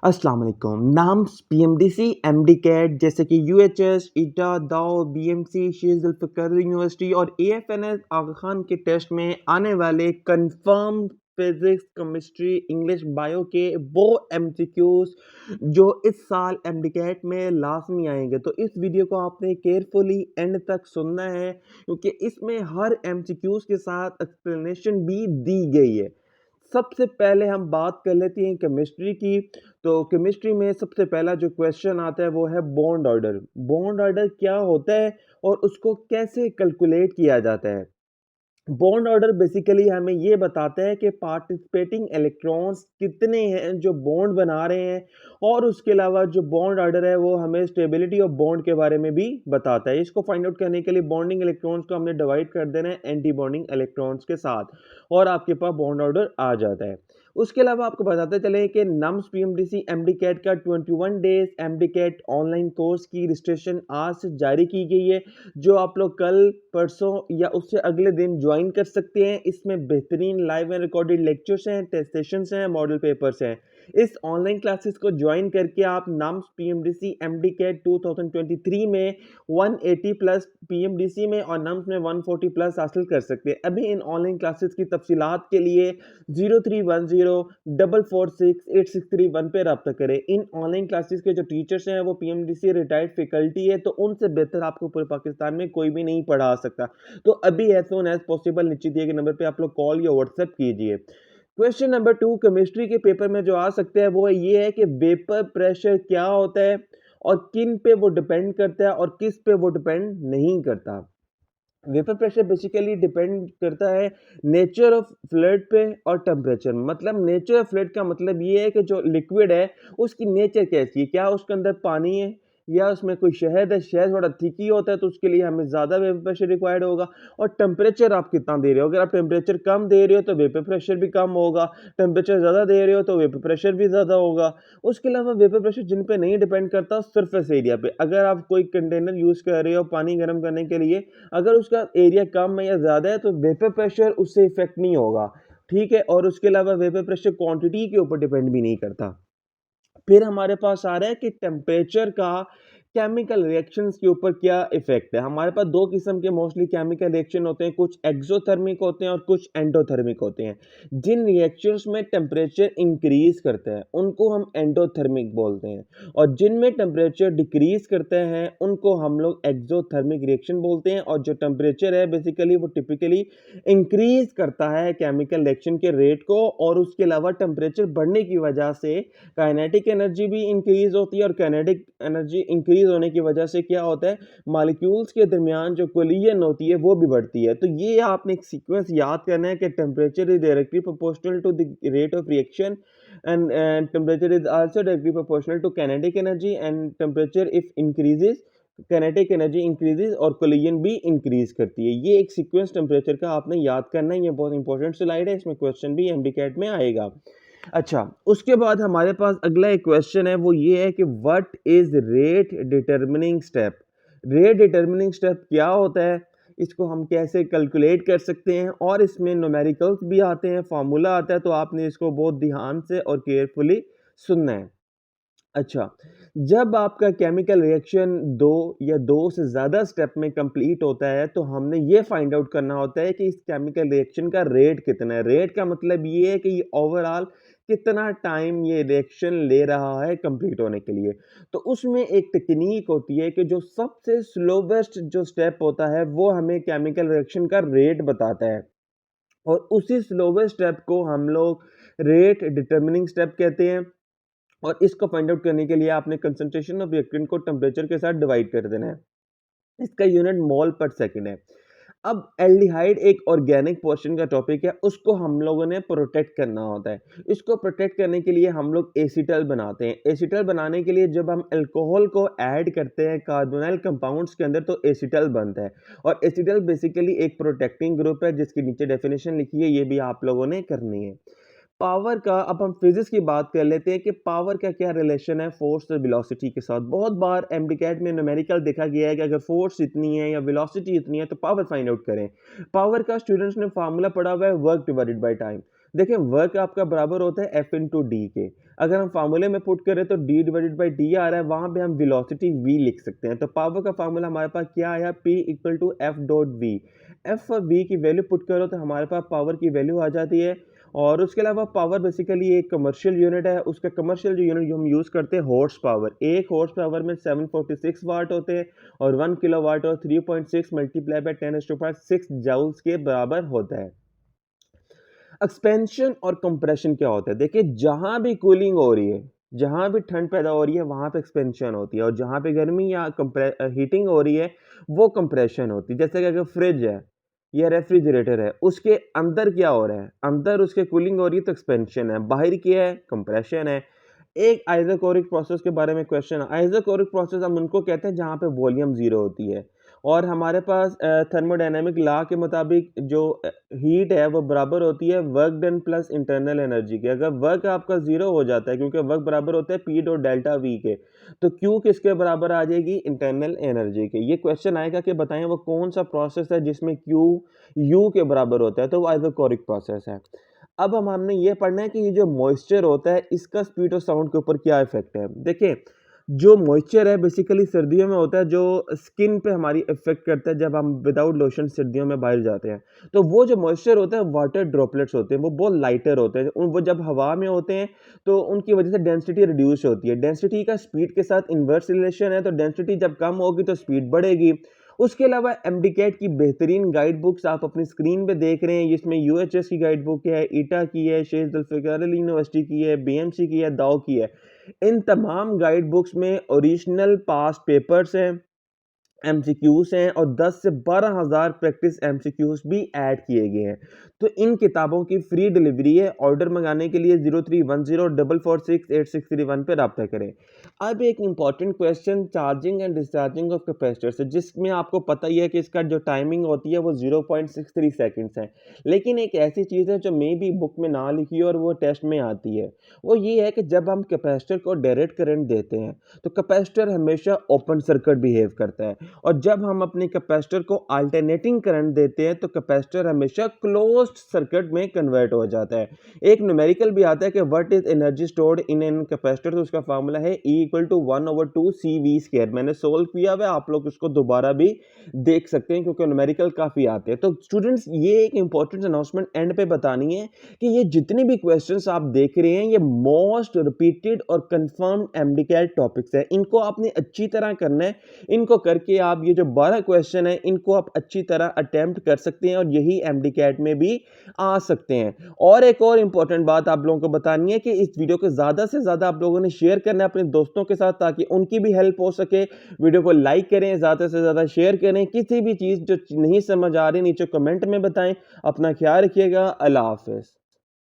अस्सलाम वालेकुम। नाम्स, PMDC, MDCAT जैसे कि यूएचएस, ईटा, दाओ, बीएमसी, शीर ज़ुल्फ़िकार यूनिवर्सिटी और एएफएनएस आगा खान के टेस्ट में आने वाले confirm physics, chemistry, English, bio के वो एमसीक्यूज़ जो इस साल एमडीकैट में लाज़मी आएँगे। तो इस वीडियो को आपने केयरफुली एंड तक सुनना है क्योंकि इसमें हर एमसीक्यूज़ के साथ एक्सप्लेनेशन भी दी गई है। सबसे पहले हम बात कर लेते हैं केमिस्ट्री की। तो केमिस्ट्री में सबसे पहला जो क्वेश्चन आता है वो है बॉन्ड ऑर्डर। बॉन्ड ऑर्डर क्या होता है और उसको कैसे कैलकुलेट किया जाता है? बॉन्ड ऑर्डर बेसिकली हमें ये बताता है कि पार्टिसिपेटिंग इलेक्ट्रॉन्स कितने हैं जो बॉन्ड बना रहे हैं और उसके अलावा जो बॉन्ड ऑर्डर है वो हमें स्टेबिलिटी ऑफ बॉन्ड के बारे में भी बताता है। इसको फाइंड आउट करने के लिए बॉन्डिंग इलेक्ट्रॉन्स को हमने डिवाइड कर देना है एंटी बॉन्डिंग इलेक्ट्रॉन्स के साथ और आपके पास बॉन्ड ऑर्डर आ जाता है। उसके अलावा आपको बताते चले कि नम्स पीएमडीसी एमडीकैट का 21 डेज एमडीकैट ऑनलाइन कोर्स की रजिस्ट्रेशन आज से जारी की गई है, जो आप लोग कल, परसों या उससे अगले दिन ज्वाइन कर सकते हैं। इसमें बेहतरीन लाइव एंड रिकॉर्डेड लेक्चर्स हैं, टेस्ट सेशंस हैं, मॉडल पेपर्स हैं। इस ऑनलाइन क्लासेस को ज्वाइन करके आप नम्स पीएमडीसी एमडीकैट 2023 में 180 प्लस पीएमडीसी में और नम्स में 140 प्लस हासिल कर सकते हैं। अभी इन ऑनलाइन क्लासेस की तफसीलात के लिए 0310446861 पे रब्ता करें। इन ऑनलाइन क्लासेस के जो टीचर्स हैं वो पीएमडीसी रिटायर्ड फैकल्टी है, तो उनसे बेहतर आपको पूरे पाकिस्तान में कोई भी नहीं पढ़ा सकता। तो अभी एज सून एज पॉसिबल नीचे दिए गए नंबर पे आप लोग कॉल या व्हाट्सएप कीजिए। क्वेश्चन नंबर 2 केमिस्ट्री के पेपर में जो आ सकते हैं वो ये है कि वेपर प्रेशर क्या होता है और किन पे वो डिपेंड करता है और किस पे वो डिपेंड नहीं करता। वेपर प्रेशर बेसिकली डिपेंड करता है नेचर ऑफ फ्लूइड पे और टेम्परेचर। मतलब नेचर ऑफ फ्लूइड का मतलब ये है कि जो लिक्विड है उसकी नेचर कैसी है, क्या उसके अंदर पानी है या उसमें कोई शहद है। शहद थोड़ा थिक ही होता है तो उसके लिए हमें ज़्यादा वेपर प्रेशर रिक्वायर्ड होगा। और टेम्परेचर आप कितना दे रहे हो, अगर आप टेम्परेचर कम दे रहे हो तो वेपर प्रेशर भी कम होगा, टेम्परेचर ज़्यादा दे रहे हो तो वेपर प्रेशर भी ज़्यादा होगा। उसके अलावा वेपर प्रेशर जिन पे नहीं डिपेंड करता सरफेस एरिया पे, अगर आप कोई कंटेनर यूज़ कर रहे हो पानी गर्म करने के लिए, अगर उसका एरिया कम है या ज़्यादा है तो वेपर प्रेशर उससे इफेक्ट नहीं होगा। ठीक है, और उसके अलावा वेपर प्रेशर क्वांटिटी के ऊपर डिपेंड भी नहीं करता। फिर हमारे पास आ रहा है कि टेम्परेचर का केमिकल रिएक्शंस के ऊपर क्या इफेक्ट है। हमारे पास दो किस्म के मोस्टली केमिकल रिएक्शन होते हैं, कुछ एक्सोथर्मिक होते हैं और कुछ एंडोथर्मिक होते हैं। जिन रिएक्शंस में टेम्परेचर इंक्रीज करता है उनको हम एंडोथर्मिक बोलते हैं और जिनमें टेम्परेचर डिक्रीज करते हैं उनको हम लोग एक्सोथर्मिक रिएक्शन बोलते हैं। और जो टेम्परेचर है बेसिकली वो टिपिकली इंक्रीज करता है केमिकल रिएक्शन के रेट को, और उसके अलावा टेम्परेचर बढ़ने की वजह से काइनेटिक एनर्जी भी इंक्रीज होती है और काइनेटिक एनर्जी इंक्रीज होने की वजह से क्या होता है, मॉलिक्यूल्स के दरमियान जो कोलिजन होती है वो भी बढ़ती है। तो ये आपने एक सीक्वेंस याद करना है कि temperature is directly proportional to the rate of reaction and temperature is also directly proportional to kinetic energy and temperature if increases kinetic energy increases और कोलिजन भी इंक्रीज करती है। ये एक सीक्वेंस टेम्परेचर का आपने याद करना है, ये बहुत इंपॉर्टेंट स्लाइड है, इसमें क्वेश्चन भी एमडीकैट में आएगा। अच्छा, उसके बाद हमारे पास अगला एक क्वेश्चन है, वो ये है कि what is rate determining step. Rate determining step क्या होता है, इसको हम कैसे कैलकुलेट कर सकते हैं, और इसमें न्यूमेरिकल्स भी आते हैं, फार्मूला आता है, तो आपने इसको बहुत ध्यान से और केयरफुली सुनना है। अच्छा, जब आपका केमिकल रिएक्शन 2 या 2 से ज़्यादा स्टेप में कंप्लीट होता है, तो हमने ये फाइंड आउट करना होता है कि इस केमिकल रिएक्शन का रेट कितना है। रेट का मतलब ये है कि ये ओवरऑल कितना टाइम ये रिएक्शन ले रहा है कंप्लीट होने के लिए। तो उसमें एक टेक्नीक होती है कि जो सबसे स्लोवेस्ट जो स्टेप होता है, वो हमें केमिकल रिएक्शन का रेट बताता है और उसी स्लोवेस्ट स्टेप को हम लोग रेट डिटरमिनिंग स्टेप कहते हैं। और इसको फाइंड आउट करने के लिए आपने कंसंट्रेशन ऑफ रिएक्टेंट को टेम्परेचर के साथ डिवाइड कर देना है। इसका यूनिट मोल पर सेकंड है। अब एल्डिहाइड एक ऑर्गेनिक पोर्शन का टॉपिक है, उसको हम लोगों ने प्रोटेक्ट करना होता है। इसको प्रोटेक्ट करने के लिए हम लोग एसीटल बनाते हैं। एसीटल बनाने के लिए जब हम अल्कोहल को ऐड करते हैं कार्बोनाइल कंपाउंड्स के अंदर तो एसीटल बनता है। और एसीटल बेसिकली एक प्रोटेक्टिंग ग्रुप है जिसके नीचे डेफिनेशन लिखी है, ये भी आप लोगों ने करनी है। पावर का अब हम फिजिक्स की बात कर लेते हैं कि पावर का क्या रिलेशन है फोर्स और वेलोसिटी के साथ। बहुत बार एमडीकैट में न्यूमेरिकल देखा गया है कि अगर फोर्स इतनी है या वेलोसिटी इतनी है तो पावर फाइंड आउट करें। पावर का स्टूडेंट्स ने फार्मूला पढ़ा हुआ है वर्क डिवाइडेड बाय टाइम। देखिए वर्क आपका बराबर होता है एफ इंटू डी के। अगर हम फार्मूले में पुट करें तो डी डिवाइडेड बाई डी आ रहा है, वहाँ पे हम वेलोसिटी वी लिख सकते हैं। तो पावर का फार्मूला हमारे पास क्या आया, P equal to F dot V. F और वी की वैल्यू पुट करो तो हमारे पास पावर की वैल्यू आ जाती है। और उसके अलावा पावर बेसिकली एक कमर्शियल यूनिट है, उसका कमर्शियल जो यूनिट जो हम यूज़ करते हैं हॉर्स पावर। एक हॉर्स पावर में 746 वाट होते हैं और 1 किलोवाट और 3.6 मल्टीप्लाई बाय 10⁻6 जूल्स के बराबर होता है। एक्सपेंशन और कंप्रेशन क्या होता है? देखिए जहाँ भी कूलिंग हो रही है, जहाँ भी ठंड पैदा हो रही है वहाँ पे एक्सपेंशन होती है और जहाँ पे गर्मी या हीटिंग हो रही है वो कंप्रेशन होती है। जैसे कि अगर फ्रिज है या रेफ्रिजरेटर है, उसके अंदर क्या हो रहा है? अंदर उसके कूलिंग हो रही है तो एक्सपेंशन है, बाहर क्या है? कंप्रेशन है। एक आइसोकोरिक प्रोसेस के बारे में क्वेश्चन, आइसोकोरिक प्रोसेस हम उनको कहते हैं जहाँ पे वॉल्यूम ज़ीरो होती है और हमारे पास थर्मोडायनामिक लॉ के मुताबिक जो हीट है वो बराबर होती है work done plus internal energy के। अगर वर्क आपका ज़ीरो हो जाता है क्योंकि वर्क बराबर होता है पी डॉट डेल्टा वी के, तो क्यू किसके बराबर आ जाएगी? इंटरनल एनर्जी के। ये क्वेश्चन आएगा कि बताएं वो कौन सा प्रोसेस है जिसमें क्यू यू के बराबर होता है, तो वो आइसोकोरिक प्रोसेस है। अब हमने ये पढ़ना है कि ये जो मॉइस्चर होता है इसका स्पीड ऑफ साउंड के ऊपर क्या इफेक्ट है। देखिए जो मॉइस्चर है बेसिकली सर्दियों में होता है, जो स्किन पे हमारी इफेक्ट करता है जब हम विदाउट लोशन सर्दियों में बाहर जाते हैं। तो वो जो मॉइस्चर होता है वाटर ड्रॉपलेट्स होते हैं, वो बहुत लाइटर होते हैं। वो जब हवा में होते हैं तो उनकी वजह से डेंसिटी रिड्यूस होती है। डेंसिटी का स्पीड के साथ इन्वर्स रिलेशन है, तो डेंसिटी जब कम होगी तो स्पीड बढ़ेगी। उसके अलावा एमडीकैट की बेहतरीन गाइड बुक्स आप अपनी स्क्रीन पे देख रहे हैं, जिसमें यूएचएस की गाइड बुक है, ईटा की है, शेख जुल्फ़िकार यूनिवर्सिटी की है, बीएमसी की है, दाव की है। इन तमाम गाइड बुक्स में ओरिजिनल पास्ट पेपर्स हैं, एमसीक्यूज हैं और 10 से 12,000 प्रैक्टिस एमसीक्यूज भी ऐड किए गए हैं। तो इन किताबों की फ्री डिलीवरी है। ऑर्डर मंगाने के लिए 0310446861 पे राब्ता करें। अब एक important question charging and discharging of capacitor से, जिसमें आपको पता ही है कि इसका जो टाइमिंग होती है वो 0.63 सेकंड्स है। लेकिन एक ऐसी चीज़ है जो मे बी बुक में ना लिखी हो और वो टेस्ट में आती है। वो ये है कि जब हम कैपेसिटर को डायरेक्ट करंट देते हैं तो कैपेसिटर हमेशा ओपन सर्किट बिहेव करता है और जब हम अपने कैपेसिटर को अल्टरनेटिंग करंट देते हैं तो कैपेसिटर हमेशा क्लोज्ड सर्किट में कन्वर्ट हो जाता है। एक न्यूमेरिकल भी आता है कि what is energy stored in an capacitor, तो उसका फार्मूला है E इक्वल टू 1/2 CV²। मैंने सोल्व किया हुआ है, आप लोग उसको दोबारा भी देख सकते हैं क्योंकि न्यूमेरिकल काफ़ी आते हैं। तो स्टूडेंट्स ये एक इंपॉर्टेंट अनाउंसमेंट एंड पे बतानी है कि ये जितने भी क्वेश्चंस आप देख रहे हैं ये मोस्ट रिपीटेड और कंफर्म्ड एमडीकैट टॉपिक्स हैं। इनको आपने अच्छी तरह करना है। इनको करके आप ये जो 12 क्वेश्चन है इनको आप अच्छी तरह अटेम्प्ट कर सकते हैं और यही एमडीकैट में भी आ सकते हैं। और एक और इंपॉर्टेंट बात आप लोगों को बतानी है कि इस वीडियो को ज़्यादा से ज़्यादा आप लोगों ने शेयर करना है अपने दोस्तों के साथ ताकि उनकी भी हेल्प हो सके। वीडियो को लाइक करें, ज़्यादा से ज़्यादा शेयर करें। किसी भी चीज़ जो नहीं समझ आ रही नीचे कमेंट में बताएं। अपना ख्याल रखिएगा। अल्लाह हाफ़िज़।